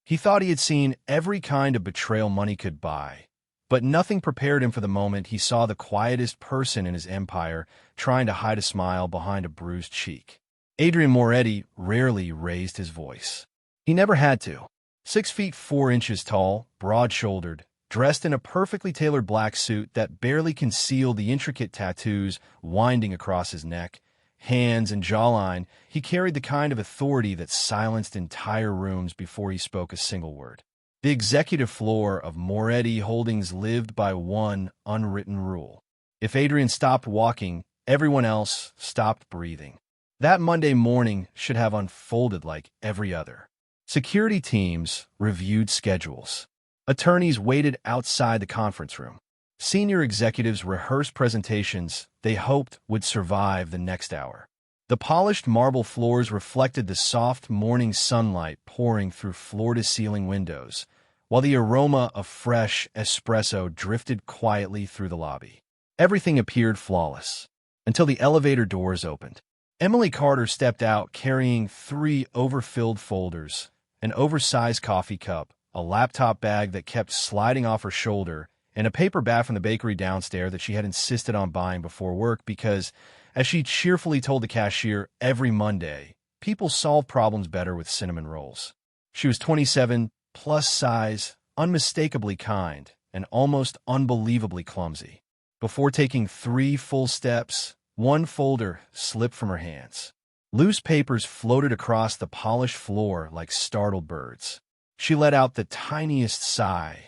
He thought he had seen every kind of betrayal money could buy, but nothing prepared him for the moment he saw the quietest person in his empire trying to hide a smile behind a bruised cheek. Adrien Moretti rarely raised his voice. He never had to. 6 feet 4 inches tall, broad-shouldered, dressed in a perfectly tailored black suit that barely concealed the intricate tattoos winding across his neck, hands, and jawline, he carried the kind of authority that silenced entire rooms before he spoke a single word. The executive floor of Moretti Holdings lived by one unwritten rule. If Adrien stopped walking, everyone else stopped breathing. That Monday morning should have unfolded like every other. Security teams reviewed schedules. Attorneys waited outside the conference room. Senior executives rehearsed presentations they hoped would survive the next hour. The polished marble floors reflected the soft morning sunlight pouring through floor-to-ceiling windows, while the aroma of fresh espresso drifted quietly through the lobby. Everything appeared flawless, until the elevator doors opened. Emily Carter stepped out carrying 3 overfilled folders, an oversized coffee cup, a laptop bag that kept sliding off her shoulder, and a paper bat from the bakery downstairs that she had insisted on buying before work because, as she cheerfully told the cashier every Monday, people solve problems better with cinnamon rolls. She was 27, plus size, unmistakably kind, and almost unbelievably clumsy. Before taking 3 full steps, one folder slipped from her hands. Loose papers floated across the polished floor like startled birds. She let out the tiniest sigh,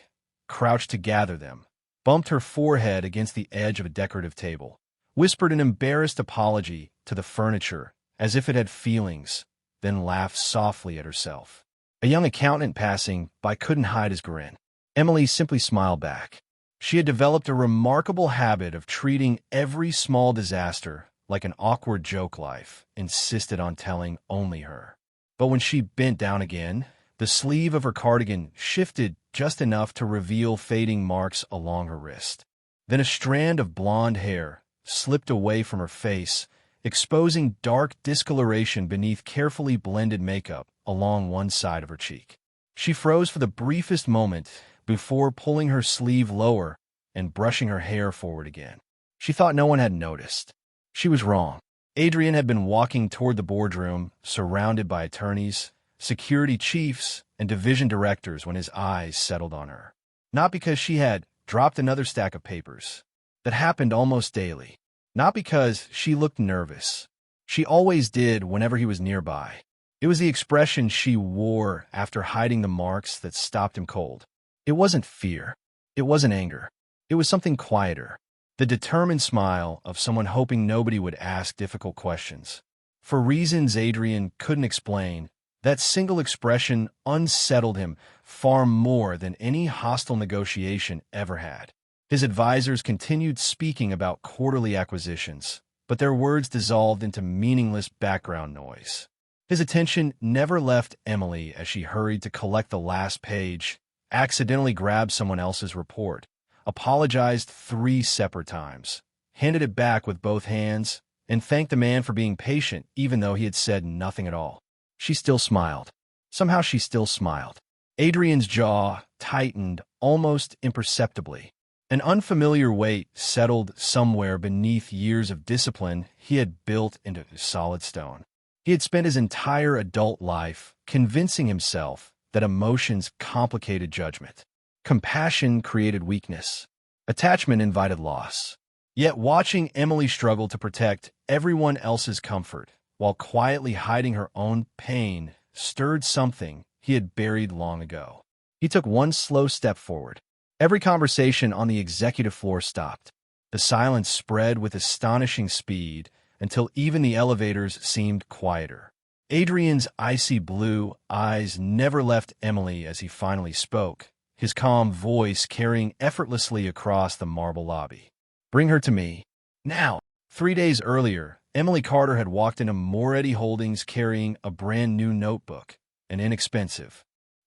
crouched to gather them, bumped her forehead against the edge of a decorative table, whispered an embarrassed apology to the furniture as if it had feelings, then laughed softly at herself. A young accountant passing by couldn't hide his grin. Emily simply smiled back. She had developed a remarkable habit of treating every small disaster like an awkward joke life insisted on telling only her. But when she bent down again, the sleeve of her cardigan shifted just enough to reveal fading marks along her wrist. Then a strand of blonde hair slipped away from her face, exposing dark discoloration beneath carefully blended makeup along one side of her cheek. She froze for the briefest moment before pulling her sleeve lower and brushing her hair forward again. She thought no one had noticed. She was wrong. Adrien had been walking toward the boardroom, surrounded by attorneys, security chiefs, and division directors when his eyes settled on her. Not because she had dropped another stack of papers. That happened almost daily. Not because she looked nervous. She always did whenever he was nearby. It was the expression she wore after hiding the marks that stopped him cold. It wasn't fear. It wasn't anger. It was something quieter. The determined smile of someone hoping nobody would ask difficult questions. For reasons Adrien couldn't explain, that single expression unsettled him far more than any hostile negotiation ever had. His advisors continued speaking about quarterly acquisitions, but their words dissolved into meaningless background noise. His attention never left Emily as she hurried to collect the last page, accidentally grabbed someone else's report, apologized 3 separate times, handed it back with both hands, and thanked the man for being patient even though he had said nothing at all. She still smiled. Somehow she still smiled. Adrien's jaw tightened almost imperceptibly. An unfamiliar weight settled somewhere beneath years of discipline he had built into solid stone. He had spent his entire adult life convincing himself that emotions complicated judgment. Compassion created weakness. Attachment invited loss. Yet watching Emily struggle to protect everyone else's comfort while quietly hiding her own pain stirred something he had buried long ago. He took one slow step forward. Every conversation on the executive floor stopped. The silence spread with astonishing speed until even the elevators seemed quieter. Adrien's icy blue eyes never left Emily as he finally spoke, his calm voice carrying effortlessly across the marble lobby. "Bring her to me. Now." 3 days earlier, Emily Carter had walked into Moretti Holdings carrying a brand-new notebook, an inexpensive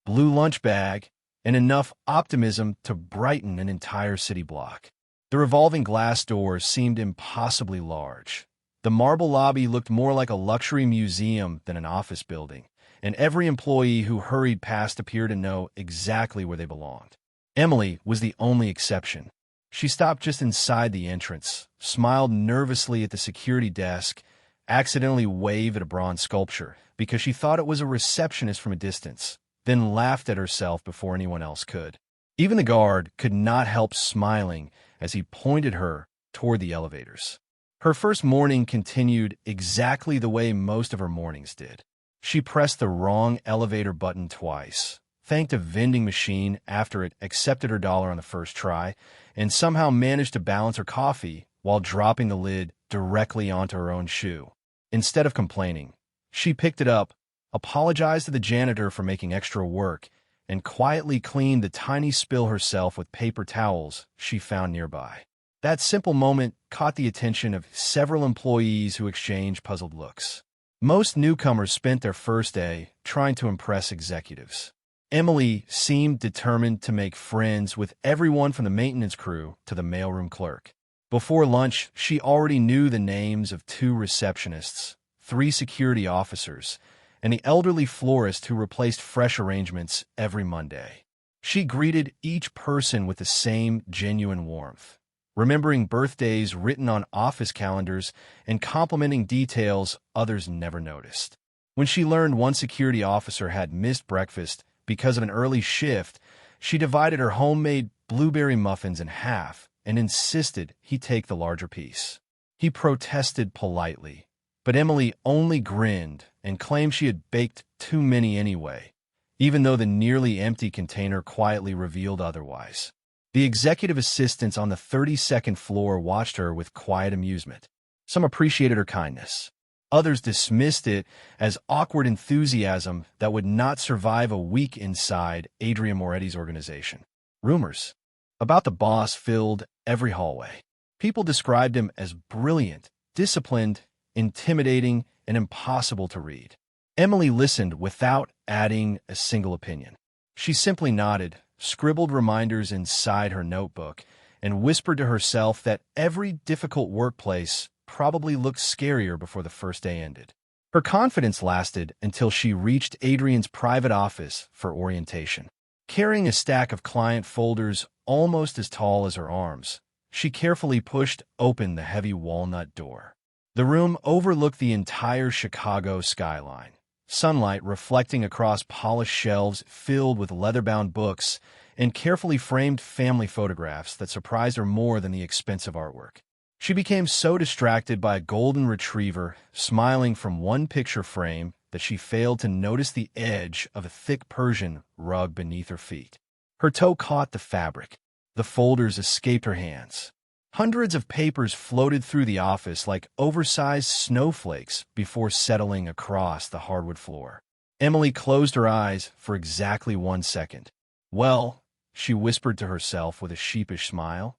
blue lunch bag, and enough optimism to brighten an entire city block. The revolving glass doors seemed impossibly large. The marble lobby looked more like a luxury museum than an office building, and every employee who hurried past appeared to know exactly where they belonged. Emily was the only exception. She stopped just inside the entrance, smiled nervously at the security desk, accidentally waved at a bronze sculpture because she thought it was a receptionist from a distance, then laughed at herself before anyone else could. Even the guard could not help smiling as he pointed her toward the elevators. Her first morning continued exactly the way most of her mornings did. She pressed the wrong elevator button twice, thanked a vending machine after it accepted her dollar on the first try, and somehow managed to balance her coffee while dropping the lid directly onto her own shoe. Instead of complaining, she picked it up, apologized to the janitor for making extra work, and quietly cleaned the tiny spill herself with paper towels she found nearby. That simple moment caught the attention of several employees who exchanged puzzled looks. Most newcomers spent their first day trying to impress executives. Emily seemed determined to make friends with everyone from the maintenance crew to the mailroom clerk. Before lunch, she already knew the names of 2 receptionists, 3 security officers, and the elderly florist who replaced fresh arrangements every Monday. She greeted each person with the same genuine warmth, remembering birthdays written on office calendars and complimenting details others never noticed. When she learned one security officer had missed breakfast because of an early shift, she divided her homemade blueberry muffins in half and insisted he take the larger piece. He protested politely, but Emily only grinned and claimed she had baked too many anyway, even though the nearly empty container quietly revealed otherwise. The executive assistants on the 32nd floor watched her with quiet amusement. Some appreciated her kindness. Others dismissed it as awkward enthusiasm that would not survive a week inside Adrien Moretti's organization. Rumors about the boss filled every hallway. People described him as brilliant, disciplined, intimidating, and impossible to read. Emily listened without adding a single opinion. She simply nodded, scribbled reminders inside her notebook, and whispered to herself that every difficult workplace probably looked scarier before the first day ended. Her confidence lasted until she reached Adrien's private office for orientation. Carrying a stack of client folders almost as tall as her arms, she carefully pushed open the heavy walnut door. The room overlooked the entire Chicago skyline, sunlight reflecting across polished shelves filled with leather-bound books and carefully framed family photographs that surprised her more than the expensive artwork. She became so distracted by a golden retriever smiling from one picture frame that she failed to notice the edge of a thick Persian rug beneath her feet. Her toe caught the fabric. The folders escaped her hands. Hundreds of papers floated through the office like oversized snowflakes before settling across the hardwood floor. Emily closed her eyes for exactly 1 second. "Well," she whispered to herself with a sheepish smile,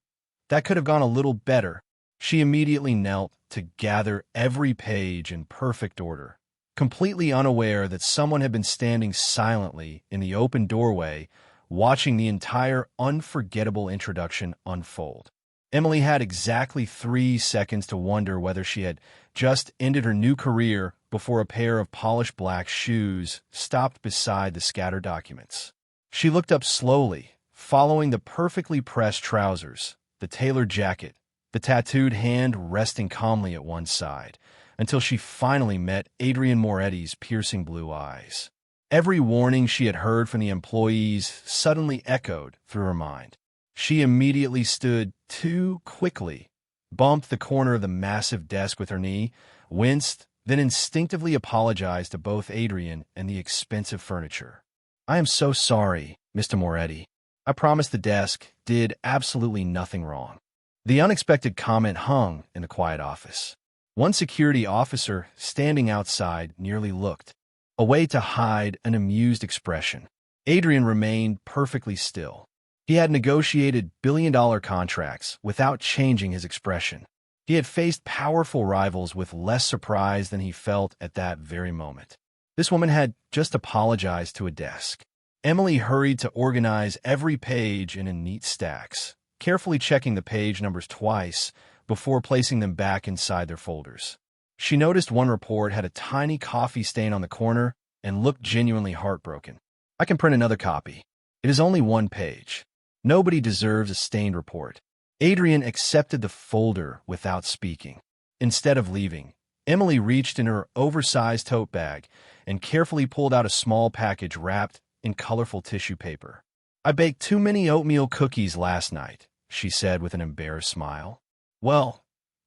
"that could have gone a little better." She immediately knelt to gather every page in perfect order, completely unaware that someone had been standing silently in the open doorway, watching the entire unforgettable introduction unfold. Emily had exactly 3 seconds to wonder whether she had just ended her new career before a pair of polished black shoes stopped beside the scattered documents. She looked up slowly, following the perfectly pressed trousers, the tailored jacket, the tattooed hand resting calmly at one side, until she finally met Adrien Moretti's piercing blue eyes. Every warning she had heard from the employees suddenly echoed through her mind. She immediately stood too quickly, bumped the corner of the massive desk with her knee, winced, then instinctively apologized to both Adrien and the expensive furniture. "I am so sorry, Mr. Moretti. I promise the desk did absolutely nothing wrong." The unexpected comment hung in the quiet office. One security officer standing outside nearly looked, a way to hide an amused expression. Adrien remained perfectly still. He had negotiated billion-dollar contracts without changing his expression. He had faced powerful rivals with less surprise than he felt at that very moment. This woman had just apologized to a desk. Emily hurried to organize every page in neat stacks, carefully checking the page numbers twice before placing them back inside their folders. She noticed one report had a tiny coffee stain on the corner, and looked genuinely heartbroken. I can print another copy. It is only 1 page. Nobody deserves a stained report. Adrien accepted the folder without speaking. Instead of leaving, Emily reached in her oversized tote bag and carefully pulled out a small package wrapped in colorful tissue paper. I baked too many oatmeal cookies last night, she said with an embarrassed smile. Well,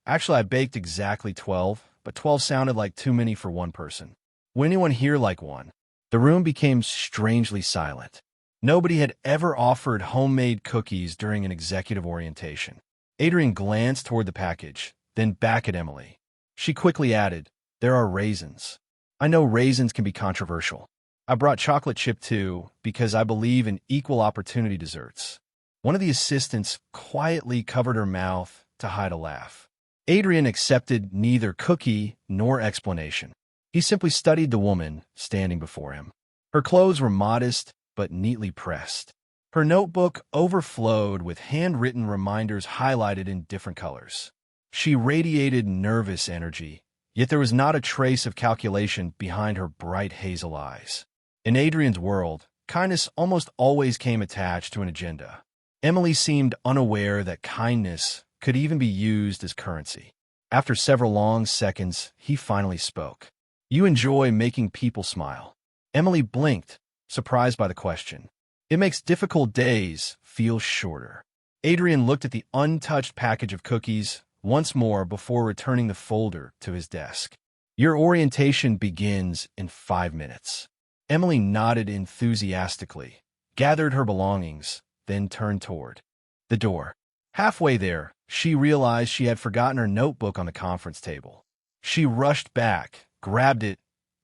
actually I baked exactly 12, but 12 sounded like too many for one person. Would anyone here like one? The room became strangely silent. Nobody had ever offered homemade cookies during an executive orientation. Adrien glanced toward the package, then back at Emily. She quickly added, "There are raisins. I know raisins can be controversial. I brought chocolate chip too because I believe in equal opportunity desserts." One of the assistants quietly covered her mouth to hide a laugh. Adrien accepted neither cookie nor explanation. He simply studied the woman standing before him. Her clothes were modest but neatly pressed. Her notebook overflowed with handwritten reminders highlighted in different colors. She radiated nervous energy, yet there was not a trace of calculation behind her bright hazel eyes. In Adrien's world, kindness almost always came attached to an agenda. Emily seemed unaware that kindness could even be used as currency. After several long seconds, he finally spoke. "You enjoy making people smile." Emily blinked, surprised by the question. "It makes difficult days feel shorter." Adrien looked at the untouched package of cookies once more before returning the folder to his desk. "Your orientation begins in 5 minutes." Emily nodded enthusiastically, gathered her belongings, then turned toward the door. Halfway there, she realized she had forgotten her notebook on the conference table. She rushed back, grabbed it,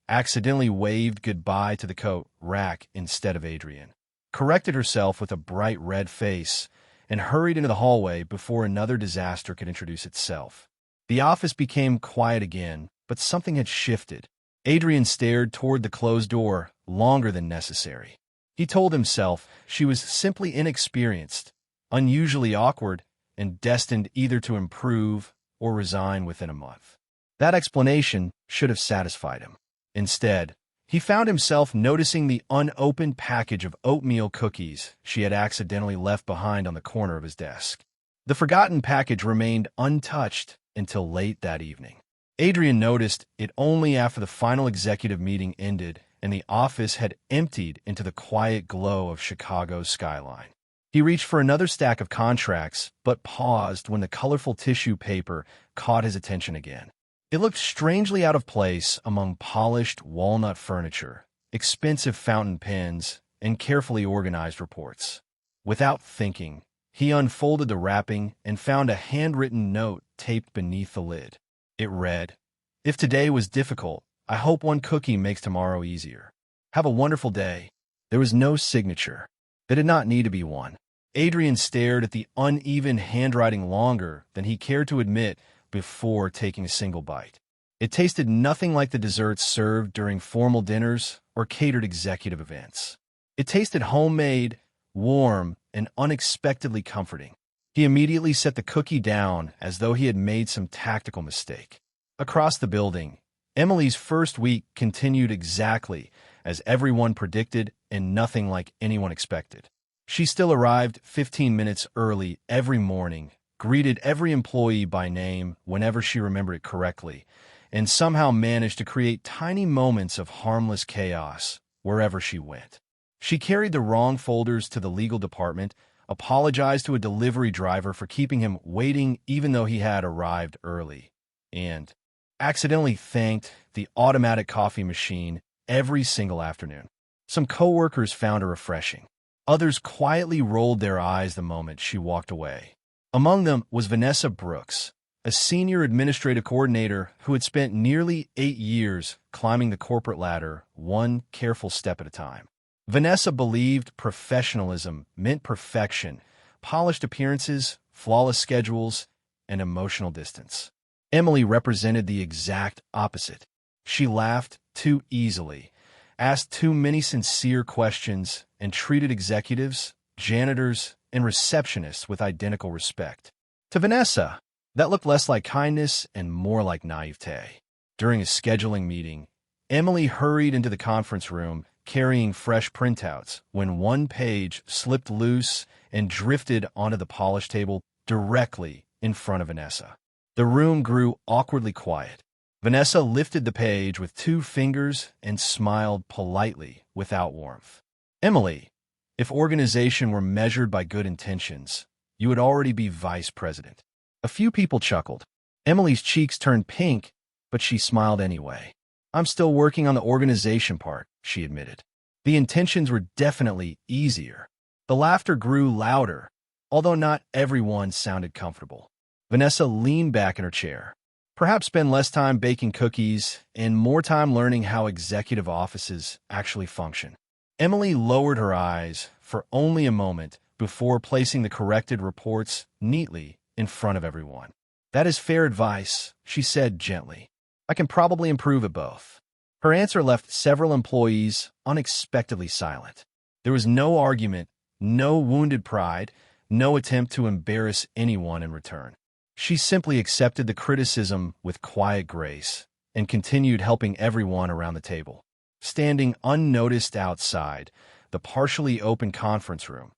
accidentally waved goodbye to the coat rack instead of Adrien, corrected herself with a bright red face, and hurried into the hallway before another disaster could introduce itself. The office became quiet again, but something had shifted. Adrien stared toward the closed door longer than necessary. He told himself she was simply inexperienced, unusually awkward, and destined either to improve or resign within a month. That explanation should have satisfied him. Instead, he found himself noticing the unopened package of oatmeal cookies she had accidentally left behind on the corner of his desk. The forgotten package remained untouched until late that evening. Adrien noticed it only after the final executive meeting ended and the office had emptied into the quiet glow of Chicago's skyline. He reached for another stack of contracts, but paused when the colorful tissue paper caught his attention again. It looked strangely out of place among polished walnut furniture, expensive fountain pens, and carefully organized reports. Without thinking, he unfolded the wrapping and found a handwritten note taped beneath the lid. It read, "If today was difficult, I hope one cookie makes tomorrow easier. Have a wonderful day." There was no signature. There did not need to be one. Adrien stared at the uneven handwriting longer than he cared to admit before taking a single bite. It tasted nothing like the desserts served during formal dinners or catered executive events. It tasted homemade, warm, and unexpectedly comforting. He immediately set the cookie down as though he had made some tactical mistake. Across the building, Emily's first week continued exactly as everyone predicted and nothing like anyone expected. She still arrived 15 minutes early every morning, greeted every employee by name whenever she remembered it correctly, and somehow managed to create tiny moments of harmless chaos wherever she went. She carried the wrong folders to the legal department, apologized to a delivery driver for keeping him waiting even though he had arrived early, and accidentally thanked the automatic coffee machine every single afternoon. Some coworkers found her refreshing. Others quietly rolled their eyes the moment she walked away. Among them was Vanessa Brooks, a senior administrative coordinator who had spent nearly 8 years climbing the corporate ladder one careful step at a time. Vanessa believed professionalism meant perfection, polished appearances, flawless schedules, and emotional distance. Emily represented the exact opposite. She laughed too easily, asked too many sincere questions, and treated executives, janitors, and receptionists with identical respect. To Vanessa, that looked less like kindness and more like naivete. During a scheduling meeting, Emily hurried into the conference room, carrying fresh printouts, when one page slipped loose and drifted onto the polished table directly in front of Vanessa. The room grew awkwardly quiet. Vanessa lifted the page with 2 fingers and smiled politely without warmth. Emily, if organization were measured by good intentions, you would already be vice president. A few people chuckled. Emily's cheeks turned pink, but she smiled anyway. I'm still working on the organization part, she admitted. The intentions were definitely easier. The laughter grew louder, although not everyone sounded comfortable. Vanessa leaned back in her chair. Perhaps spend less time baking cookies and more time learning how executive offices actually function. Emily lowered her eyes for only a moment before placing the corrected reports neatly in front of everyone. That is fair advice, she said gently. I can probably improve at both. Her answer left several employees unexpectedly silent. There was no argument, no wounded pride, no attempt to embarrass anyone in return. She simply accepted the criticism with quiet grace and continued helping everyone around the table. Standing unnoticed outside the partially open conference room,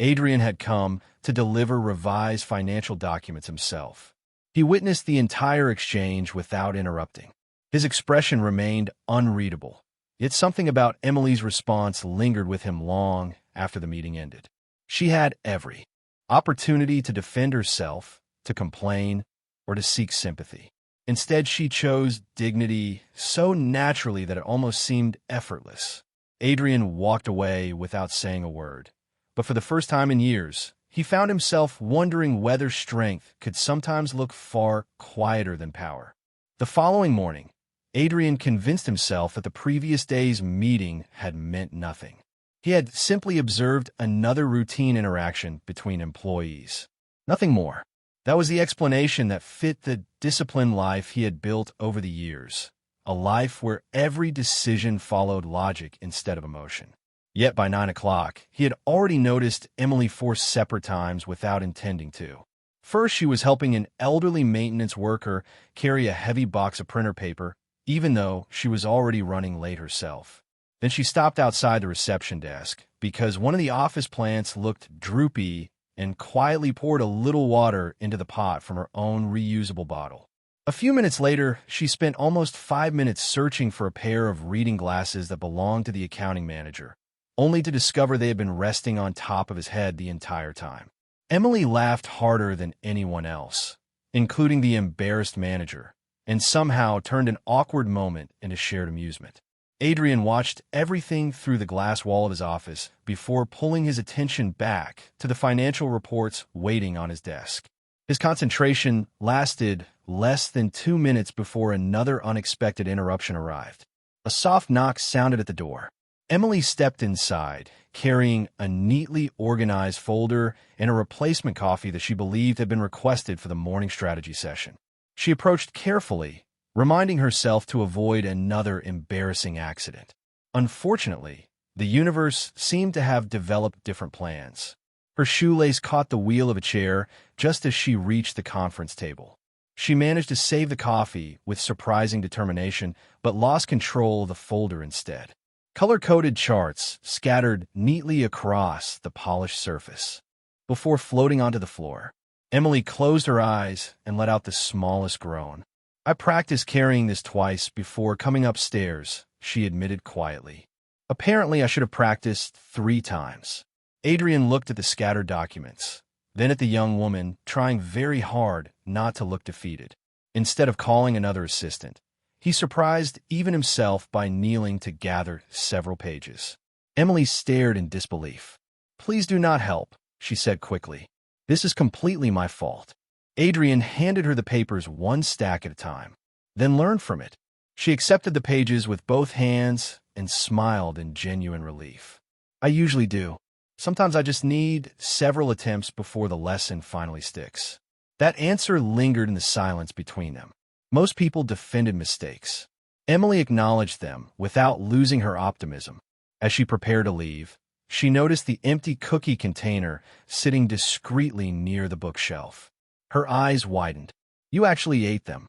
Adrien had come to deliver revised financial documents himself. He witnessed the entire exchange without interrupting. His expression remained unreadable, yet something about Emily's response lingered with him long after the meeting ended. She had every opportunity to defend herself, to complain, or to seek sympathy. Instead, she chose dignity so naturally that it almost seemed effortless. Adrien walked away without saying a word, but for the first time in years, he found himself wondering whether strength could sometimes look far quieter than power. The following morning, Adrien convinced himself that the previous day's meeting had meant nothing. He had simply observed another routine interaction between employees. Nothing more. That was the explanation that fit the disciplined life he had built over the years, a life where every decision followed logic instead of emotion. Yet by 9 o'clock, he had already noticed Emily 4 separate times without intending to. First, she was helping an elderly maintenance worker carry a heavy box of printer paper, even though she was already running late herself. Then she stopped outside the reception desk because one of the office plants looked droopy and quietly poured a little water into the pot from her own reusable bottle. A few minutes later, she spent almost 5 minutes searching for a pair of reading glasses that belonged to the accounting manager, only to discover they had been resting on top of his head the entire time. Emily laughed harder than anyone else, including the embarrassed manager, and somehow turned an awkward moment into shared amusement. Adrien watched everything through the glass wall of his office before pulling his attention back to the financial reports waiting on his desk. His concentration lasted less than 2 minutes before another unexpected interruption arrived. A soft knock sounded at the door. Emily stepped inside, carrying a neatly organized folder and a replacement coffee that she believed had been requested for the morning strategy session. She approached carefully, reminding herself to avoid another embarrassing accident. Unfortunately, the universe seemed to have developed different plans. Her shoelace caught the wheel of a chair just as she reached the conference table. She managed to save the coffee with surprising determination, but lost control of the folder instead. Color-coded charts scattered neatly across the polished surface. Before floating onto the floor, Emily closed her eyes and let out the smallest groan. I practiced carrying this twice before coming upstairs, she admitted quietly. Apparently, I should have practiced 3 times. Adrien looked at the scattered documents, then at the young woman, trying very hard not to look defeated. Instead of calling another assistant, he surprised even himself by kneeling to gather several pages. Emily stared in disbelief. Please do not help, she said quickly. This is completely my fault. Adrien handed her the papers 1 stack at a time. Then learn from it. She accepted the pages with both hands and smiled in genuine relief. I usually do. Sometimes I just need several attempts before the lesson finally sticks. That answer lingered in the silence between them. Most people defended mistakes. Emily acknowledged them without losing her optimism. As she prepared to leave, she noticed the empty cookie container sitting discreetly near the bookshelf. Her eyes widened. You actually ate them.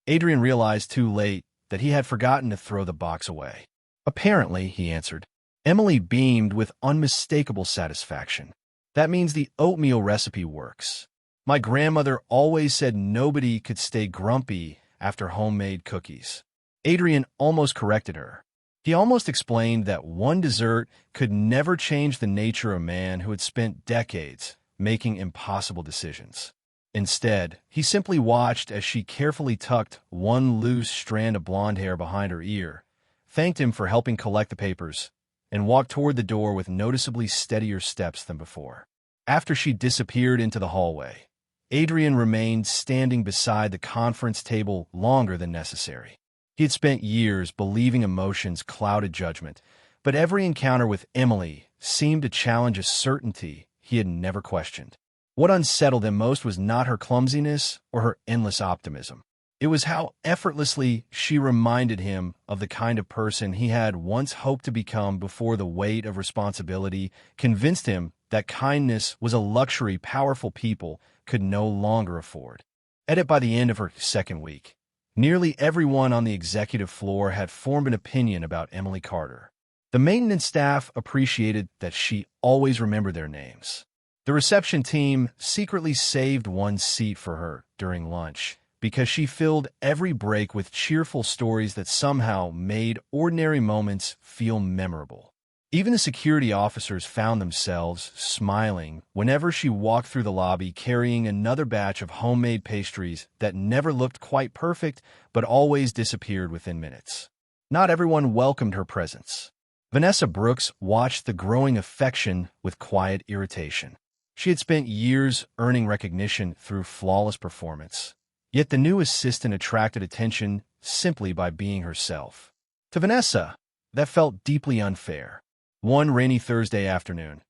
Adrien realized too late that he had forgotten to throw the box away. Apparently, he answered. Emily beamed with unmistakable satisfaction. That means the oatmeal recipe works. My grandmother always said nobody could stay grumpy after homemade cookies. Adrien almost corrected her. He almost explained that one dessert could never change the nature of a man who had spent decades making impossible decisions. Instead, he simply watched as she carefully tucked one loose strand of blonde hair behind her ear, thanked him for helping collect the papers, and walked toward the door with noticeably steadier steps than before. After she disappeared into the hallway, Adrien remained standing beside the conference table longer than necessary. He had spent years believing emotions clouded judgment, but every encounter with Emily seemed to challenge a certainty he had never questioned. What unsettled him most was not her clumsiness or her endless optimism. It was how effortlessly she reminded him of the kind of person he had once hoped to become before the weight of responsibility convinced him that kindness was a luxury powerful people could no longer afford. By the end of her second week, nearly everyone on the executive floor had formed an opinion about Emily Carter. The maintenance staff appreciated that she always remembered their names. The reception team secretly saved one seat for her during lunch because she filled every break with cheerful stories that somehow made ordinary moments feel memorable. Even the security officers found themselves smiling whenever she walked through the lobby carrying another batch of homemade pastries that never looked quite perfect but always disappeared within minutes. Not everyone welcomed her presence. Vanessa Brooks watched the growing affection with quiet irritation. She had spent years earning recognition through flawless performance, yet the new assistant attracted attention simply by being herself. To Vanessa, that felt deeply unfair. One rainy Thursday afternoon,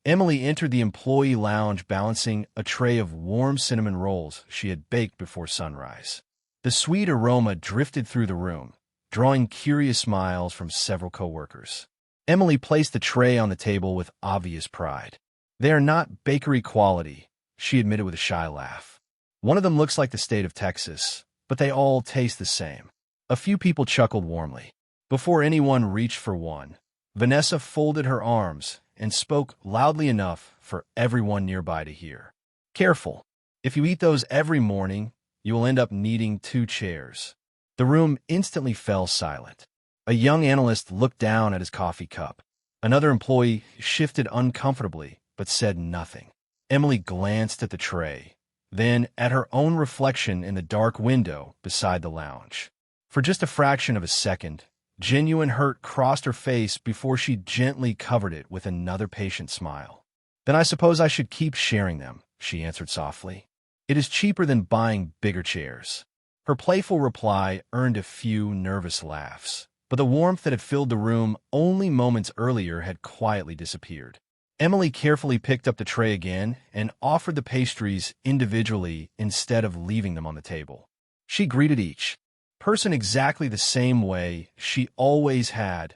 Emily entered the employee lounge balancing a tray of warm cinnamon rolls she had baked before sunrise. The sweet aroma drifted through the room, drawing curious smiles from several coworkers. Emily placed the tray on the table with obvious pride. They are not bakery quality, she admitted with a shy laugh. One of them looks like the state of Texas, but they all taste the same. A few people chuckled warmly. Before anyone reached for one, Vanessa folded her arms and spoke loudly enough for everyone nearby to hear. Careful. If you eat those every morning, you will end up needing 2 chairs. The room instantly fell silent. A young analyst looked down at his coffee cup. Another employee shifted uncomfortably, but said nothing. Emily glanced at the tray, then at her own reflection in the dark window beside the lounge. For just a fraction of a second, genuine hurt crossed her face before she gently covered it with another patient smile. Then I suppose I should keep sharing them, she answered softly. It is cheaper than buying bigger chairs. Her playful reply earned a few nervous laughs, but the warmth that had filled the room only moments earlier had quietly disappeared. Emily carefully picked up the tray again and offered the pastries individually instead of leaving them on the table. She greeted each person exactly the same way she always had,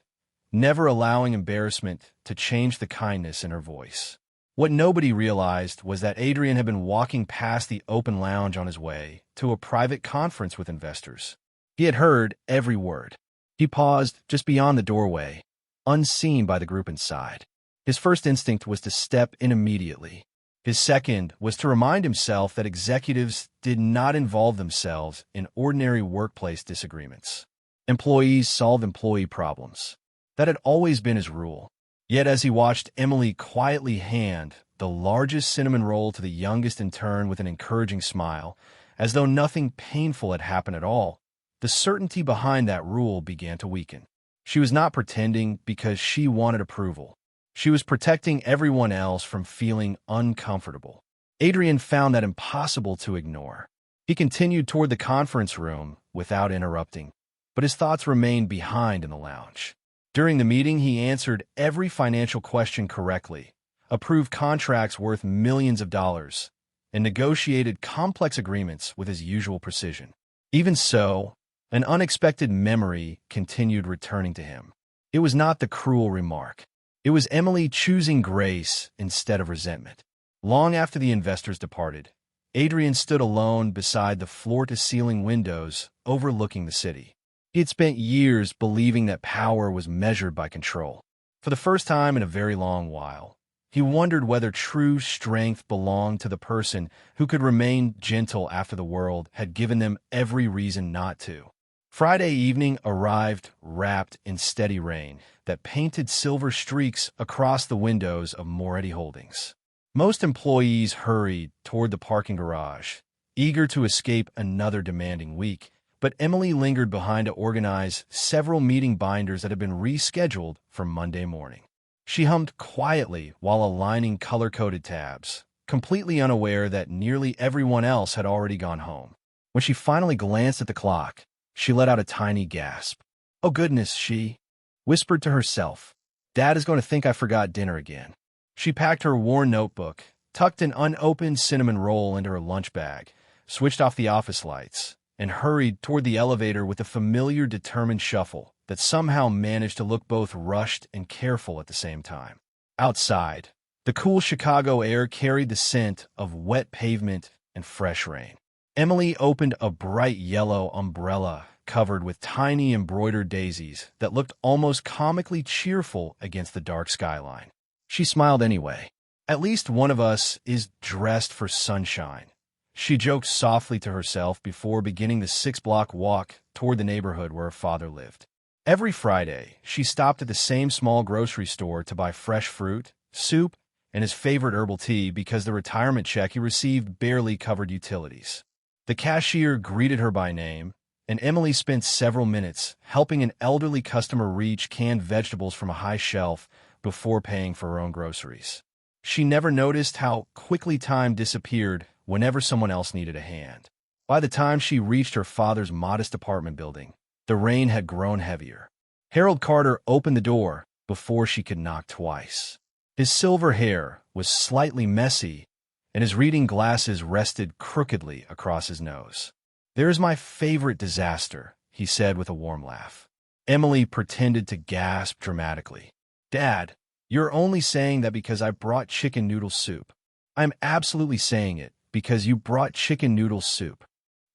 never allowing embarrassment to change the kindness in her voice. What nobody realized was that Adrien had been walking past the open lounge on his way to a private conference with investors. He had heard every word. He paused just beyond the doorway, unseen by the group inside. His first instinct was to step in immediately. His second was to remind himself that executives did not involve themselves in ordinary workplace disagreements. Employees solve employee problems. That had always been his rule. Yet as he watched Emily quietly hand the largest cinnamon roll to the youngest intern with an encouraging smile, as though nothing painful had happened at all, the certainty behind that rule began to weaken. She was not pretending because she wanted approval. She was protecting everyone else from feeling uncomfortable. Adrien found that impossible to ignore. He continued toward the conference room without interrupting, but his thoughts remained behind in the lounge. During the meeting, he answered every financial question correctly, approved contracts worth millions of dollars, and negotiated complex agreements with his usual precision. Even so, an unexpected memory continued returning to him. It was not the cruel remark. It was Emily choosing grace instead of resentment. Long after the investors departed, Adrien stood alone beside the floor-to-ceiling windows overlooking the city. He had spent years believing that power was measured by control. For the first time in a very long while, he wondered whether true strength belonged to the person who could remain gentle after the world had given them every reason not to. Friday evening arrived wrapped in steady rain that painted silver streaks across the windows of Moretti Holdings. Most employees hurried toward the parking garage, eager to escape another demanding week, but Emily lingered behind to organize several meeting binders that had been rescheduled for Monday morning. She hummed quietly while aligning color-coded tabs, completely unaware that nearly everyone else had already gone home. When she finally glanced at the clock, she let out a tiny gasp. "Oh goodness," she whispered to herself. "Dad is going to think I forgot dinner again." She packed her worn notebook, tucked an unopened cinnamon roll into her lunch bag, switched off the office lights, and hurried toward the elevator with a familiar, determined shuffle that somehow managed to look both rushed and careful at the same time. Outside, the cool Chicago air carried the scent of wet pavement and fresh rain. Emily opened a bright yellow umbrella covered with tiny embroidered daisies that looked almost comically cheerful against the dark skyline. She smiled anyway. "At least one of us is dressed for sunshine," she joked softly to herself before beginning the 6-block walk toward the neighborhood where her father lived. Every Friday, she stopped at the same small grocery store to buy fresh fruit, soup, and his favorite herbal tea because the retirement check he received barely covered utilities. The cashier greeted her by name, and Emily spent several minutes helping an elderly customer reach canned vegetables from a high shelf before paying for her own groceries. She never noticed how quickly time disappeared whenever someone else needed a hand. By the time she reached her father's modest apartment building, the rain had grown heavier. Harold Carter opened the door before she could knock twice. His silver hair was slightly messy, and his reading glasses rested crookedly across his nose. "There's my favorite disaster," he said with a warm laugh. Emily pretended to gasp dramatically. "Dad, you're only saying that because I brought chicken noodle soup." "I'm absolutely saying it because you brought chicken noodle soup."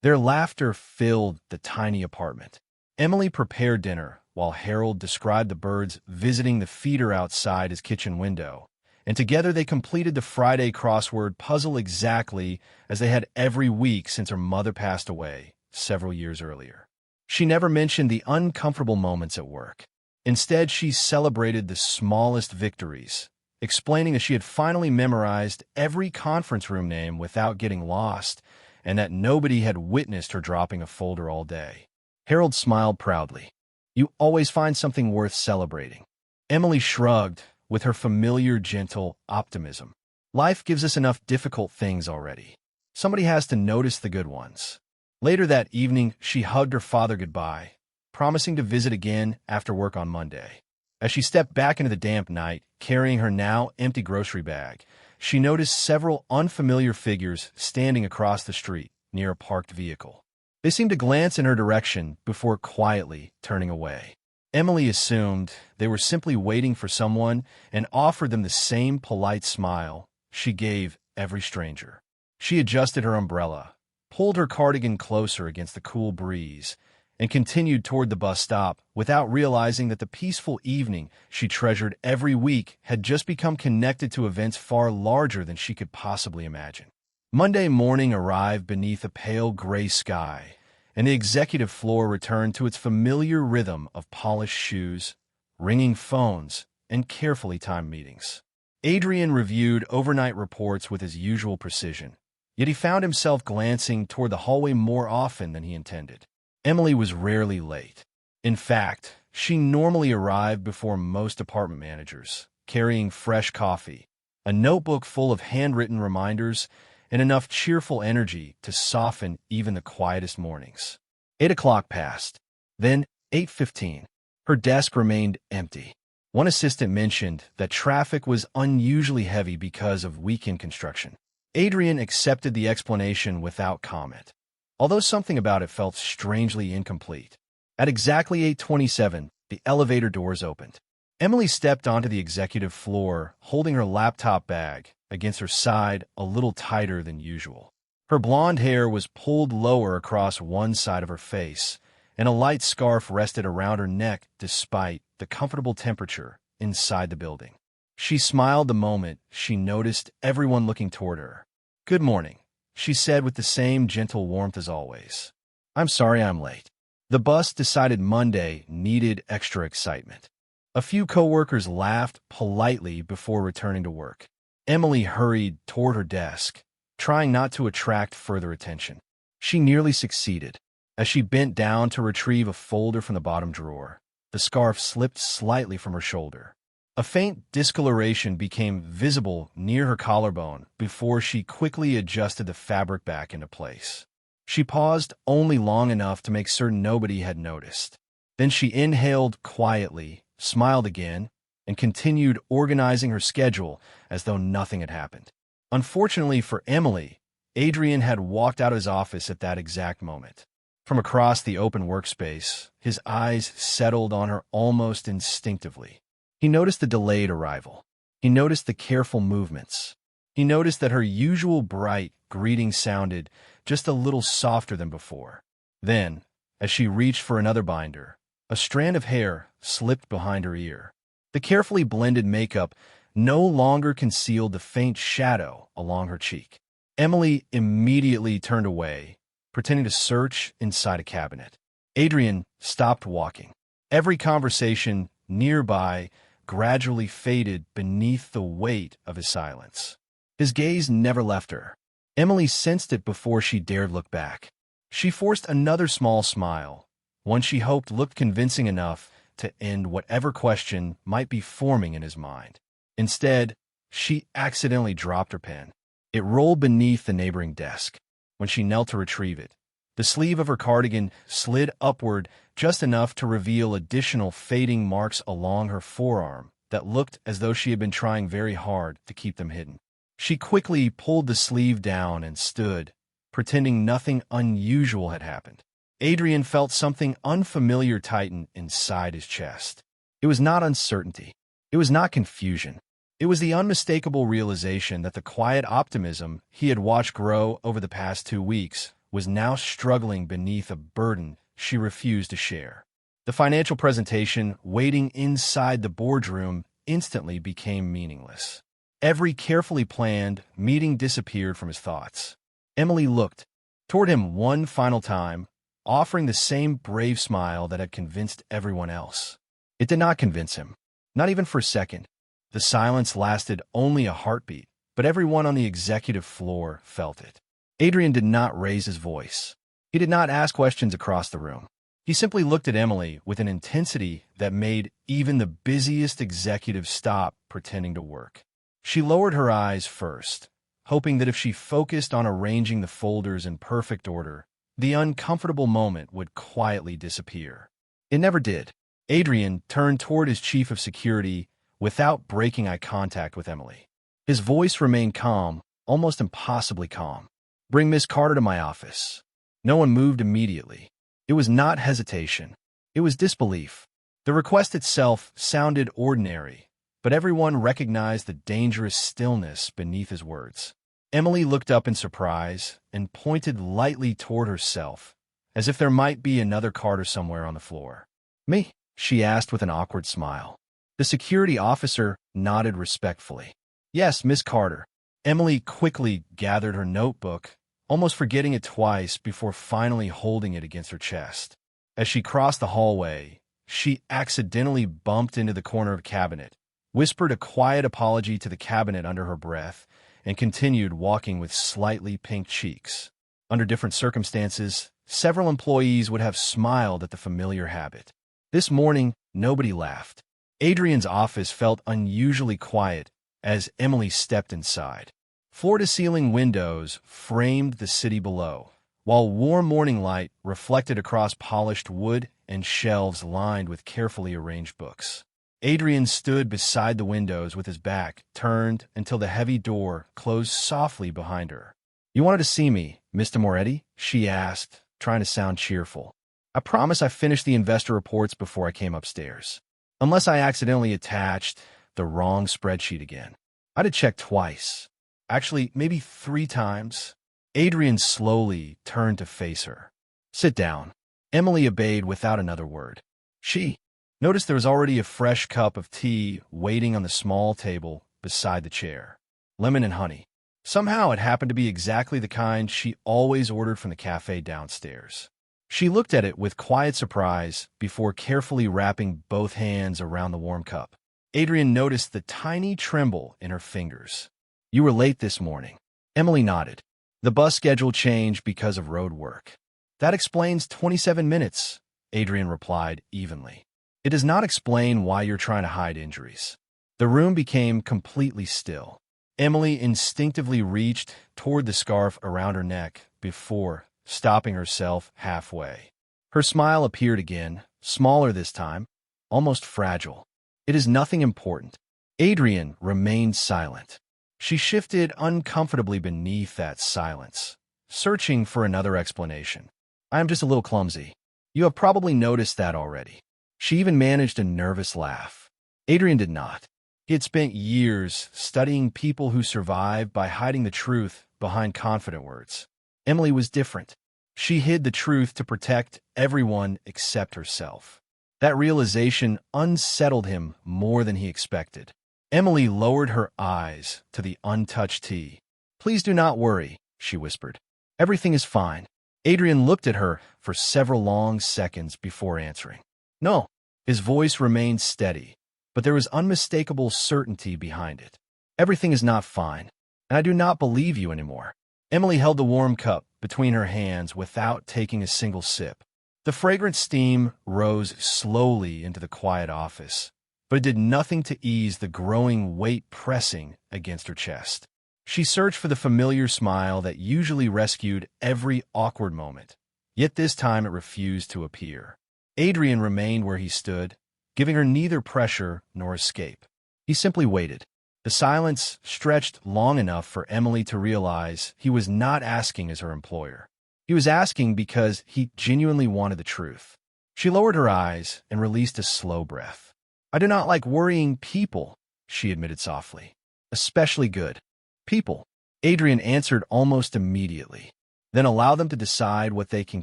Their laughter filled the tiny apartment. Emily prepared dinner while Harold described the birds visiting the feeder outside his kitchen window, and together they completed the Friday crossword puzzle exactly as they had every week since her mother passed away several years earlier. She never mentioned the uncomfortable moments at work. Instead, she celebrated the smallest victories, explaining that she had finally memorized every conference room name without getting lost, and that nobody had witnessed her dropping a folder all day. Harold smiled proudly. "You always find something worth celebrating." Emily shrugged with her familiar, gentle optimism. "Life gives us enough difficult things already. Somebody has to notice the good ones." Later that evening, she hugged her father goodbye, promising to visit again after work on Monday. As she stepped back into the damp night, carrying her now empty grocery bag, she noticed several unfamiliar figures standing across the street near a parked vehicle. They seemed to glance in her direction before quietly turning away. Emily assumed they were simply waiting for someone and offered them the same polite smile she gave every stranger. She adjusted her umbrella, pulled her cardigan closer against the cool breeze, and continued toward the bus stop without realizing that the peaceful evening she treasured every week had just become connected to events far larger than she could possibly imagine. Monday morning arrived beneath a pale gray sky, and the executive floor returned to its familiar rhythm of polished shoes, ringing phones, and carefully timed meetings. Adrien reviewed overnight reports with his usual precision, yet he found himself glancing toward the hallway more often than he intended. Emily was rarely late. In fact, she normally arrived before most department managers, carrying fresh coffee, a notebook full of handwritten reminders, and enough cheerful energy to soften even the quietest mornings. 8 o'clock passed. Then 8:15. Her desk remained empty. One assistant mentioned that traffic was unusually heavy because of weekend construction. Adrien accepted the explanation without comment, although something about it felt strangely incomplete. At exactly 8:27, the elevator doors opened. Emily stepped onto the executive floor, holding her laptop bag against her side a little tighter than usual. Her blonde hair was pulled lower across one side of her face, and a light scarf rested around her neck despite the comfortable temperature inside the building. She smiled the moment she noticed everyone looking toward her. "Good morning," she said with the same gentle warmth as always. "I'm sorry I'm late." The bus decided Monday needed extra excitement. A few coworkers laughed politely before returning to work. Emily hurried toward her desk, trying not to attract further attention. She nearly succeeded. As she bent down to retrieve a folder from the bottom drawer, the scarf slipped slightly from her shoulder. A faint discoloration became visible near her collarbone before she quickly adjusted the fabric back into place. She paused only long enough to make certain nobody had noticed. Then she inhaled quietly, smiled again, and continued organizing her schedule as though nothing had happened. Unfortunately for Emily, Adrien had walked out of his office at that exact moment. From across the open workspace, his eyes settled on her almost instinctively. He noticed the delayed arrival. He noticed the careful movements. He noticed that her usual bright greeting sounded just a little softer than before. Then, as she reached for another binder, a strand of hair slipped behind her ear. The carefully blended makeup no longer concealed the faint shadow along her cheek. Emily immediately turned away, pretending to search inside a cabinet. Adrien stopped walking. Every conversation nearby gradually faded beneath the weight of his silence. His gaze never left her. Emily sensed it before she dared look back. She forced another small smile, one she hoped looked convincing enough to end whatever question might be forming in his mind. Instead, she accidentally dropped her pen. It rolled beneath the neighboring desk. When she knelt to retrieve it, the sleeve of her cardigan slid upward just enough to reveal additional fading marks along her forearm that looked as though she had been trying very hard to keep them hidden. She quickly pulled the sleeve down and stood, pretending nothing unusual had happened. Adrien felt something unfamiliar tighten inside his chest. It was not uncertainty. It was not confusion. It was the unmistakable realization that the quiet optimism he had watched grow over the past 2 weeks was now struggling beneath a burden she refused to share. The financial presentation waiting inside the boardroom instantly became meaningless. Every carefully planned meeting disappeared from his thoughts. Emily looked toward him one final time, offering the same brave smile that had convinced everyone else. It did not convince him, not even for a second. The silence lasted only a heartbeat, but everyone on the executive floor felt it. Adrien did not raise his voice. He did not ask questions across the room. He simply looked at Emily with an intensity that made even the busiest executive stop pretending to work. She lowered her eyes first, hoping that if she focused on arranging the folders in perfect order, the uncomfortable moment would quietly disappear. It never did. Adrien turned toward his chief of security without breaking eye contact with Emily. His voice remained calm, almost impossibly calm. "Bring Miss Carter to my office." No one moved immediately. It was not hesitation. It was disbelief. The request itself sounded ordinary, but everyone recognized the dangerous stillness beneath his words. Emily looked up in surprise and pointed lightly toward herself, as if there might be another Carter somewhere on the floor. "Me?" she asked with an awkward smile. The security officer nodded respectfully. "Yes, Miss Carter." Emily quickly gathered her notebook, almost forgetting it twice before finally holding it against her chest. As she crossed the hallway, she accidentally bumped into the corner of a cabinet, whispered a quiet apology to the cabinet under her breath, and continued walking with slightly pink cheeks. Under different circumstances, several employees would have smiled at the familiar habit. This morning, nobody laughed. Adrien's office felt unusually quiet as Emily stepped inside. Floor-to-ceiling windows framed the city below, while warm morning light reflected across polished wood and shelves lined with carefully arranged books. Adrien stood beside the windows with his back turned until the heavy door closed softly behind her. "You wanted to see me, Mr. Moretti?" she asked, trying to sound cheerful. "I promise I finished the investor reports before I came upstairs. Unless I accidentally attached the wrong spreadsheet again. I did check twice. Actually, maybe 3 times. Adrien slowly turned to face her. "Sit down." Emily obeyed without another word. She noticed there was already a fresh cup of tea waiting on the small table beside the chair. Lemon and honey. Somehow it happened to be exactly the kind she always ordered from the cafe downstairs. She looked at it with quiet surprise before carefully wrapping both hands around the warm cup. Adrien noticed the tiny tremble in her fingers. "You were late this morning." Emily nodded. "The bus schedule changed because of road work." "That explains 27 minutes," Adrien replied evenly. "It does not explain why you're trying to hide injuries." The room became completely still. Emily instinctively reached toward the scarf around her neck before stopping herself halfway. Her smile appeared again, smaller this time, almost fragile. "It is nothing important." Adrien remained silent. She shifted uncomfortably beneath that silence, searching for another explanation. "I am just a little clumsy. You have probably noticed that already." She even managed a nervous laugh. Adrien did not. He had spent years studying people who survive by hiding the truth behind confident words. Emily was different. She hid the truth to protect everyone except herself. That realization unsettled him more than he expected. Emily lowered her eyes to the untouched tea. "Please do not worry," she whispered. "Everything is fine." Adrien looked at her for several long seconds before answering. "No." His voice remained steady, but there was unmistakable certainty behind it. "Everything is not fine, and I do not believe you anymore." Emily held the warm cup between her hands without taking a single sip. The fragrant steam rose slowly into the quiet office, but it did nothing to ease the growing weight pressing against her chest. She searched for the familiar smile that usually rescued every awkward moment, yet this time it refused to appear. Adrien remained where he stood, giving her neither pressure nor escape. He simply waited. The silence stretched long enough for Emily to realize he was not asking as her employer. He was asking because he genuinely wanted the truth. She lowered her eyes and released a slow breath. "I do not like worrying people," she admitted softly. "Especially good people." Adrien answered almost immediately. "Then allow them to decide what they can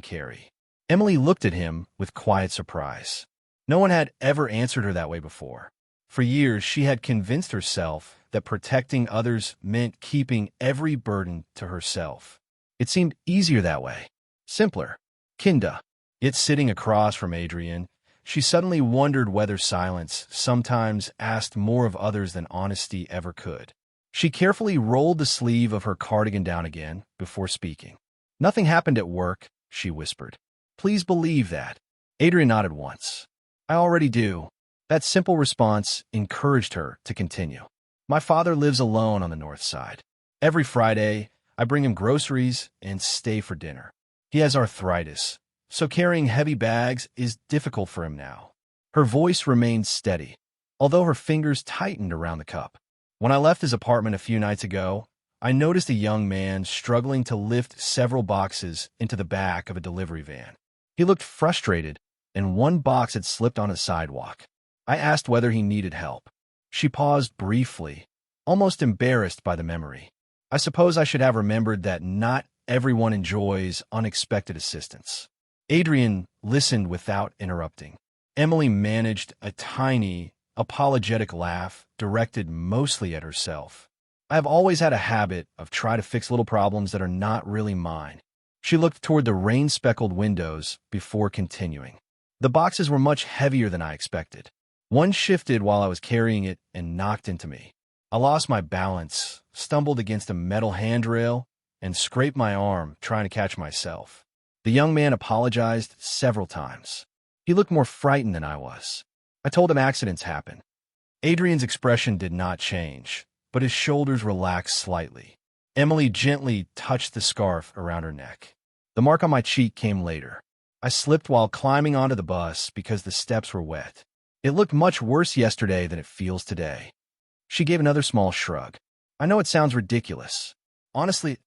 carry." Emily looked at him with quiet surprise. No one had ever answered her that way before. For years, she had convinced herself that protecting others meant keeping every burden to herself. It seemed easier that way, simpler, kinda. Yet sitting across from Adrien, she suddenly wondered whether silence sometimes asked more of others than honesty ever could. She carefully rolled the sleeve of her cardigan down again before speaking. "Nothing happened at work," she whispered. "Please believe that." Adrien nodded once. "I already do." That simple response encouraged her to continue. "My father lives alone on the north side. Every Friday, I bring him groceries and stay for dinner. He has arthritis, so carrying heavy bags is difficult for him now." Her voice remained steady, although her fingers tightened around the cup. "When I left his apartment a few nights ago, I noticed a young man struggling to lift several boxes into the back of a delivery van. He looked frustrated, and one box had slipped on a sidewalk. I asked whether he needed help." She paused briefly, almost embarrassed by the memory. "I suppose I should have remembered that not everyone enjoys unexpected assistance." Adrien listened without interrupting. Emily managed a tiny, apologetic laugh directed mostly at herself. "I have always had a habit of trying to fix little problems that are not really mine." She looked toward the rain-speckled windows before continuing. "The boxes were much heavier than I expected. One shifted while I was carrying it and knocked into me. I lost my balance, stumbled against a metal handrail, and scraped my arm trying to catch myself." The young man apologized several times. He looked more frightened than I was. I told him accidents happen. Adrien's expression did not change, but his shoulders relaxed slightly. Emily gently touched the scarf around her neck. "The mark on my cheek came later. I slipped while climbing onto the bus because the steps were wet. It looked much worse yesterday than it feels today." She gave another small shrug. "I know it sounds ridiculous. Honestly, it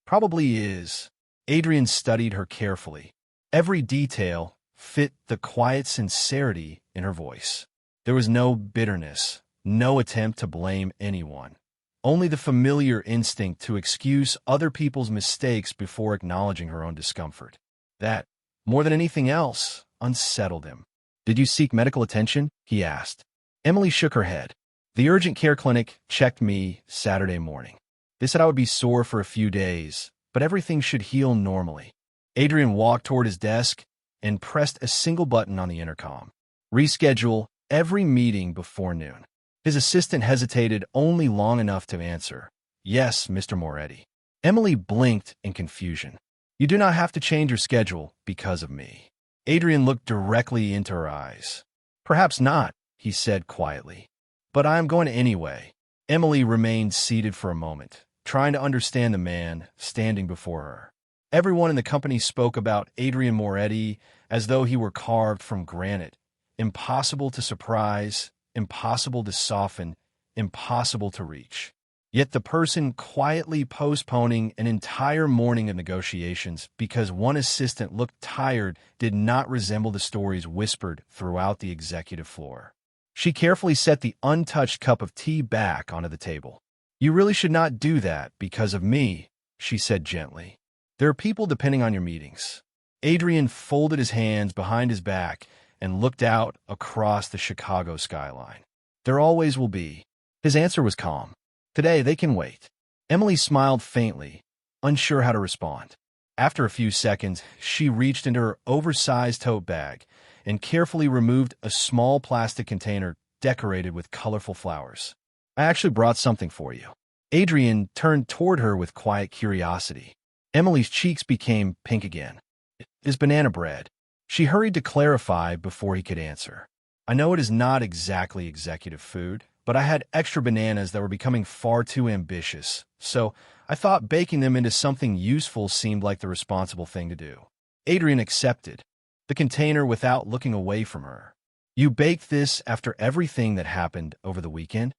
probably is." Adrien studied her carefully. Every detail fit the quiet sincerity in her voice. There was no bitterness, no attempt to blame anyone. Only the familiar instinct to excuse other people's mistakes before acknowledging her own discomfort. That more than anything else, unsettled him. "Did you seek medical attention?" he asked. Emily shook her head. "The urgent care clinic checked me Saturday morning. They said I would be sore for a few days, but everything should heal normally." Adrien walked toward his desk and pressed a single button on the intercom. "Reschedule every meeting before noon." His assistant hesitated only long enough to answer, "Yes, Mr. Moretti." Emily blinked in confusion. "You do not have to change your schedule because of me." Adrien looked directly into her eyes. "Perhaps not," he said quietly, "but I am going anyway." Emily remained seated for a moment, trying to understand the man standing before her. Everyone in the company spoke about Adrien Moretti as though he were carved from granite, impossible to surprise, impossible to soften, impossible to reach. Yet the person quietly postponing an entire morning of negotiations because one assistant looked tired did not resemble the stories whispered throughout the executive floor. She carefully set the untouched cup of tea back onto the table. "You really should not do that because of me," she said gently. "There are people depending on your meetings." Adrien folded his hands behind his back and looked out across the Chicago skyline. "There always will be." His answer was calm. "Today they can wait." Emily smiled faintly, unsure how to respond. After a few seconds, she reached into her oversized tote bag and carefully removed a small plastic container decorated with colorful flowers. "I actually brought something for you." Adrien turned toward her with quiet curiosity. Emily's cheeks became pink again. "It is banana bread." She hurried to clarify before he could answer. "I know it is not exactly executive food, but I had extra bananas that were becoming far too ambitious, so I thought baking them into something useful seemed like the responsible thing to do." Adrien accepted the container without looking away from her. "You baked this after everything that happened over the weekend?"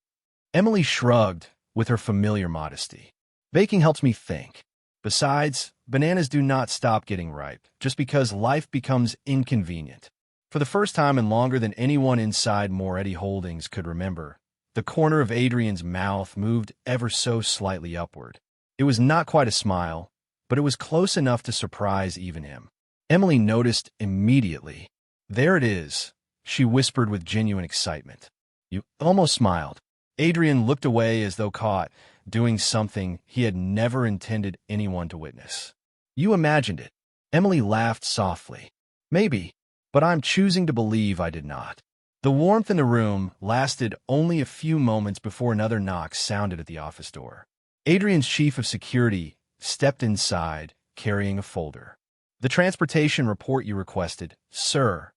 Emily shrugged with her familiar modesty. "Baking helps me think. Besides, bananas do not stop getting ripe just because life becomes inconvenient." For the first time in longer than anyone inside Moretti Holdings could remember, the corner of Adrien's mouth moved ever so slightly upward. It was not quite a smile, but it was close enough to surprise even him. Emily noticed immediately. "There it is," she whispered with genuine excitement. "You almost smiled." Adrien looked away as though caught doing something he had never intended anyone to witness. "You imagined it." Emily laughed softly. "Maybe, but I'm choosing to believe I did not." The warmth in the room lasted only a few moments before another knock sounded at the office door. Adrien's chief of security stepped inside, carrying a folder. "The transportation report you requested, sir."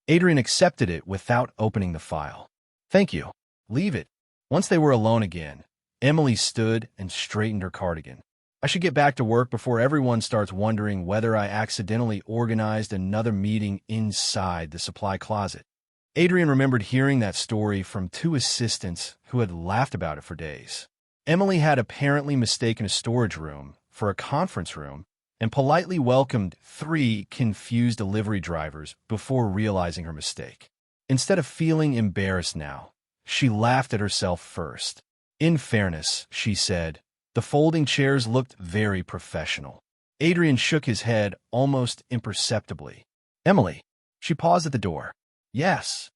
Adrien accepted it without opening the file. "Thank you. Leave it." Once they were alone again, Emily stood and straightened her cardigan. "I should get back to work before everyone starts wondering whether I accidentally organized another meeting inside the supply closet." Adrien remembered hearing that story from two assistants who had laughed about it for days. Emily had apparently mistaken a storage room for a conference room and politely welcomed 3 confused delivery drivers before realizing her mistake. Instead of feeling embarrassed now, she laughed at herself first. "In fairness," she said, "the folding chairs looked very professional." Adrien shook his head almost imperceptibly. "Emily." She paused at the door. "Yes."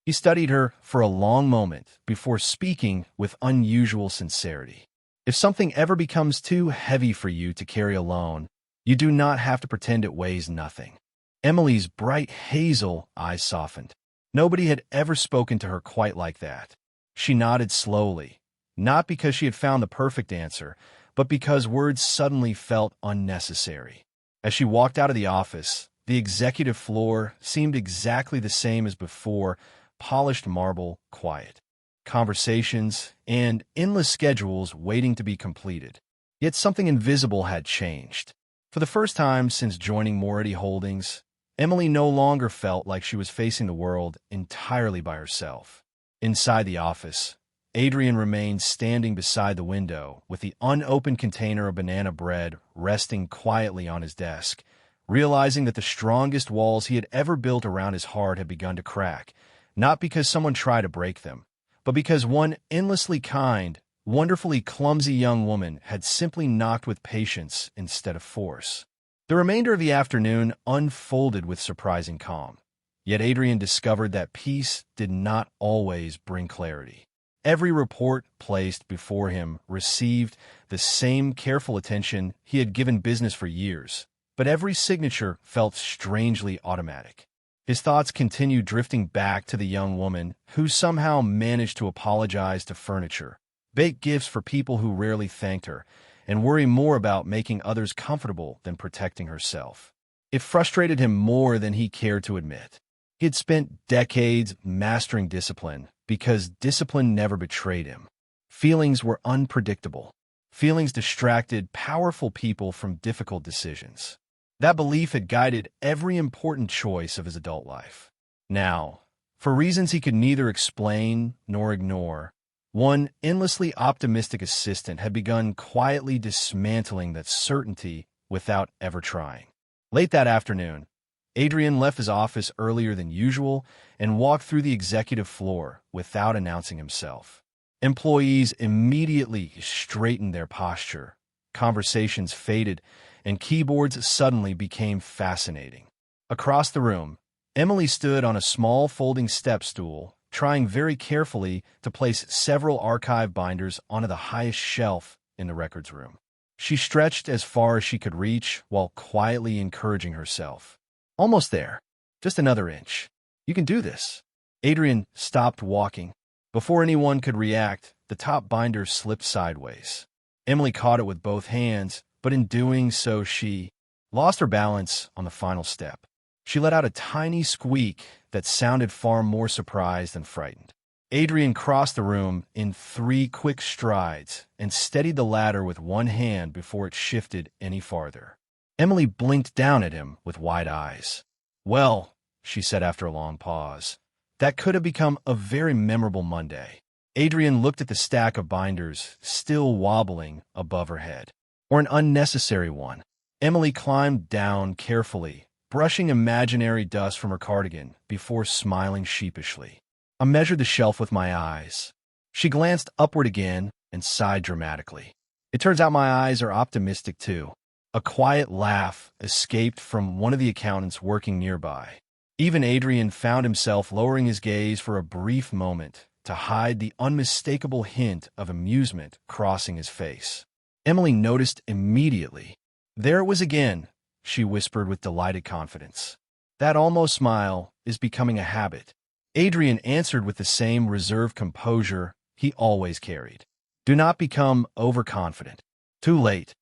He studied her for a long moment before speaking with unusual sincerity. "If something ever becomes too heavy for you to carry alone, you do not have to pretend it weighs nothing." Emily's bright hazel eyes softened. Nobody had ever spoken to her quite like that. She nodded slowly, not because she had found the perfect answer, but because words suddenly felt unnecessary. As she walked out of the office, the executive floor seemed exactly the same as before, polished marble, quiet. Conversations and endless schedules waiting to be completed. Yet something invisible had changed. For the first time since joining Moretti Holdings, Emily no longer felt like she was facing the world entirely by herself. Inside the office, Adrien remained standing beside the window with the unopened container of banana bread resting quietly on his desk, realizing that the strongest walls he had ever built around his heart had begun to crack, not because someone tried to break them, but because one endlessly kind, wonderfully clumsy young woman had simply knocked with patience instead of force. The remainder of the afternoon unfolded with surprising calm. Yet Adrien discovered that peace did not always bring clarity. Every report placed before him received the same careful attention he had given business for years, but every signature felt strangely automatic. His thoughts continued drifting back to the young woman who somehow managed to apologize to furniture, bake gifts for people who rarely thanked her, and worry more about making others comfortable than protecting herself. It frustrated him more than he cared to admit. He had spent decades mastering discipline because discipline never betrayed him. Feelings were unpredictable. Feelings distracted powerful people from difficult decisions. That belief had guided every important choice of his adult life. Now, for reasons he could neither explain nor ignore, one endlessly optimistic assistant had begun quietly dismantling that certainty without ever trying. Late that afternoon, Adrien left his office earlier than usual and walked through the executive floor without announcing himself. Employees immediately straightened their posture, conversations faded, and keyboards suddenly became fascinating. Across the room, Emily stood on a small folding step stool, trying very carefully to place several archive binders onto the highest shelf in the records room. She stretched as far as she could reach while quietly encouraging herself. Almost there. Just another inch. You can do this. Adrien stopped walking. Before anyone could react, the top binder slipped sideways. Emily caught it with both hands, but in doing so she lost her balance on the final step. She let out a tiny squeak that sounded far more surprised than frightened. Adrien crossed the room in 3 quick strides and steadied the ladder with one hand before it shifted any farther. Emily blinked down at him with wide eyes. "Well," she said after a long pause, "that could have become a very memorable Monday." Adrien looked at the stack of binders still wobbling above her head. "Or an unnecessary one." Emily climbed down carefully, brushing imaginary dust from her cardigan before smiling sheepishly. "I measured the shelf with my eyes." She glanced upward again and sighed dramatically. "It turns out my eyes are optimistic too." A quiet laugh escaped from one of the accountants working nearby. Even Adrien found himself lowering his gaze for a brief moment to hide the unmistakable hint of amusement crossing his face. Emily noticed immediately. "There it was again," she whispered with delighted confidence. "That almost smile is becoming a habit." Adrien answered with the same reserved composure he always carried. "Do not become overconfident." "Too late,"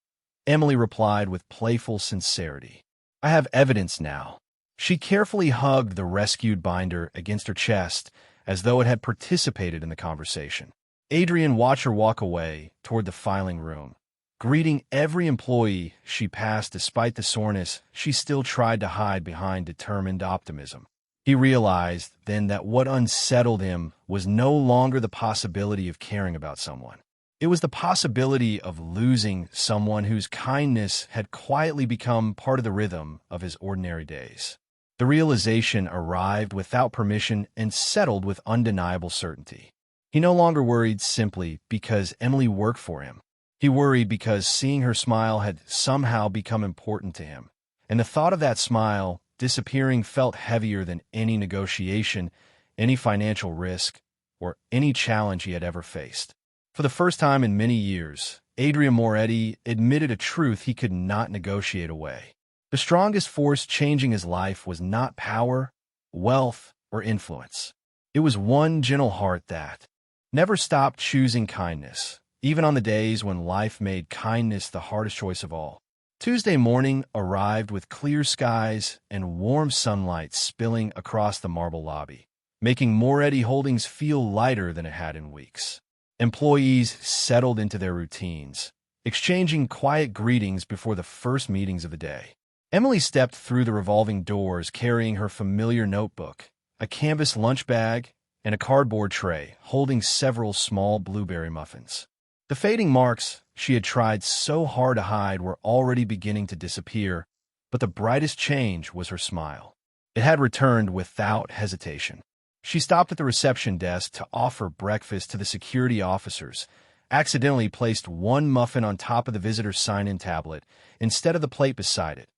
Emily replied with playful sincerity. "I have evidence now." She carefully hugged the rescued binder against her chest as though it had participated in the conversation. Adrien watched her walk away toward the filing room, greeting every employee she passed despite the soreness she still tried to hide behind determined optimism. He realized then that what unsettled him was no longer the possibility of caring about someone. It was the possibility of losing someone whose kindness had quietly become part of the rhythm of his ordinary days. The realization arrived without permission and settled with undeniable certainty. He no longer worried simply because Emily worked for him. He worried because seeing her smile had somehow become important to him, and the thought of that smile disappearing felt heavier than any negotiation, any financial risk, or any challenge he had ever faced. For the first time in many years, Adrien Moretti admitted a truth he could not negotiate away. The strongest force changing his life was not power, wealth, or influence. It was one gentle heart that never stopped choosing kindness, even on the days when life made kindness the hardest choice of all. Tuesday morning arrived with clear skies and warm sunlight spilling across the marble lobby, making Moretti Holdings feel lighter than it had in weeks. Employees settled into their routines, exchanging quiet greetings before the first meetings of the day. Emily stepped through the revolving doors carrying her familiar notebook, a canvas lunch bag, and a cardboard tray holding several small blueberry muffins. The fading marks she had tried so hard to hide were already beginning to disappear, but the brightest change was her smile. It had returned without hesitation. She stopped at the reception desk to offer breakfast to the security officers, accidentally placed one muffin on top of the visitor's sign-in tablet instead of the plate beside it,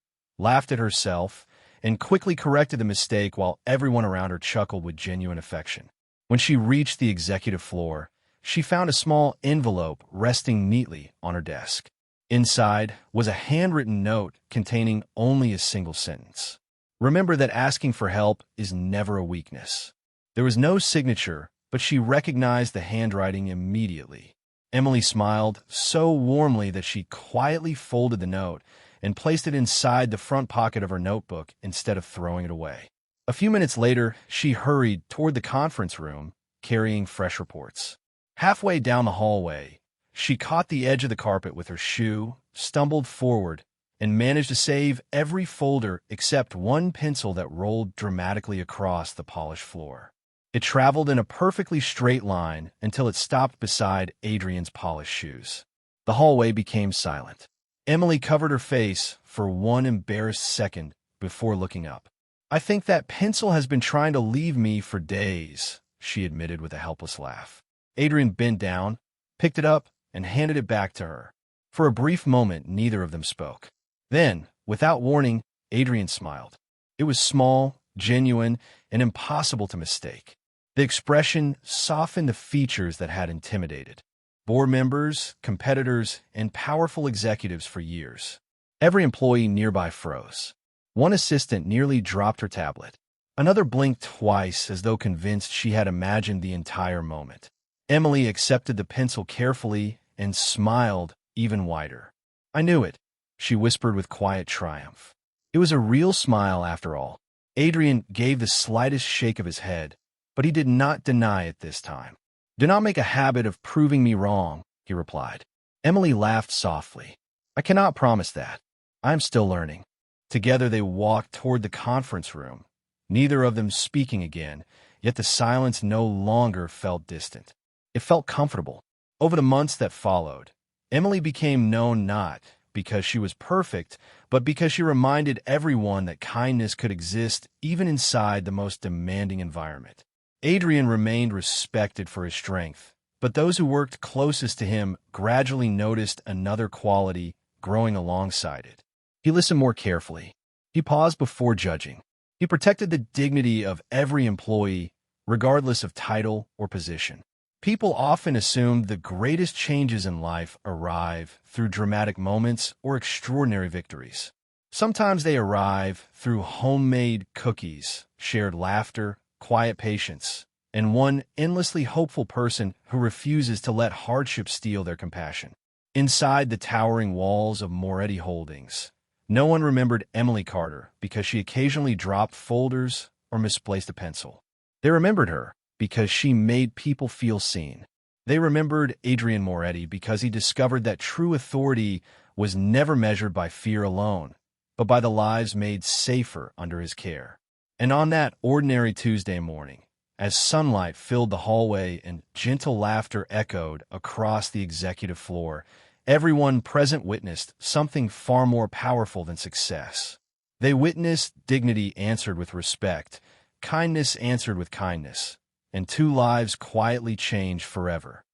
laughed at herself, and quickly corrected the mistake while everyone around her chuckled with genuine affection. When she reached the executive floor, she found a small envelope resting neatly on her desk. Inside was a handwritten note containing only a single sentence. Remember that asking for help is never a weakness. There was no signature, but she recognized the handwriting immediately. Emily smiled so warmly that she quietly folded the note and placed it inside the front pocket of her notebook instead of throwing it away. A few minutes later, she hurried toward the conference room, carrying fresh reports. Halfway down the hallway, she caught the edge of the carpet with her shoe, stumbled forward, and managed to save every folder except one pencil that rolled dramatically across the polished floor. It traveled in a perfectly straight line until it stopped beside Adrien's polished shoes. The hallway became silent. Emily covered her face for one embarrassed second before looking up. "I think that pencil has been trying to leave me for days," she admitted with a helpless laugh. Adrien bent down, picked it up, and handed it back to her. For a brief moment, neither of them spoke. Then, without warning, Adrien smiled. It was small, genuine, and impossible to mistake. The expression softened the features that had intimidated board members, competitors, and powerful executives for years. Every employee nearby froze. One assistant nearly dropped her tablet. Another blinked twice as though convinced she had imagined the entire moment. Emily accepted the pencil carefully and smiled even wider. "I knew it," she whispered with quiet triumph. It was a real smile after all. Adrien gave the slightest shake of his head, but he did not deny it this time. "Do not make a habit of proving me wrong," he replied. Emily laughed softly. "I cannot promise that. I am still learning." Together they walked toward the conference room, neither of them speaking again, yet the silence no longer felt distant. It felt comfortable. Over the months that followed, Emily became known not because she was perfect, but because she reminded everyone that kindness could exist even inside the most demanding environment. Adrien remained respected for his strength, but those who worked closest to him gradually noticed another quality growing alongside it. He listened more carefully. He paused before judging. He protected the dignity of every employee, regardless of title or position. People often assume the greatest changes in life arrive through dramatic moments or extraordinary victories. Sometimes they arrive through homemade cookies, shared laughter, quiet patience, and one endlessly hopeful person who refuses to let hardship steal their compassion. Inside the towering walls of Moretti Holdings, no one remembered Emily Carter because she occasionally dropped folders or misplaced a pencil. They remembered her because she made people feel seen. They remembered Adrien Moretti because he discovered that true authority was never measured by fear alone, but by the lives made safer under his care. And on that ordinary Tuesday morning, as sunlight filled the hallway and gentle laughter echoed across the executive floor, everyone present witnessed something far more powerful than success. They witnessed dignity answered with respect, kindness answered with kindness, and two lives quietly changed forever.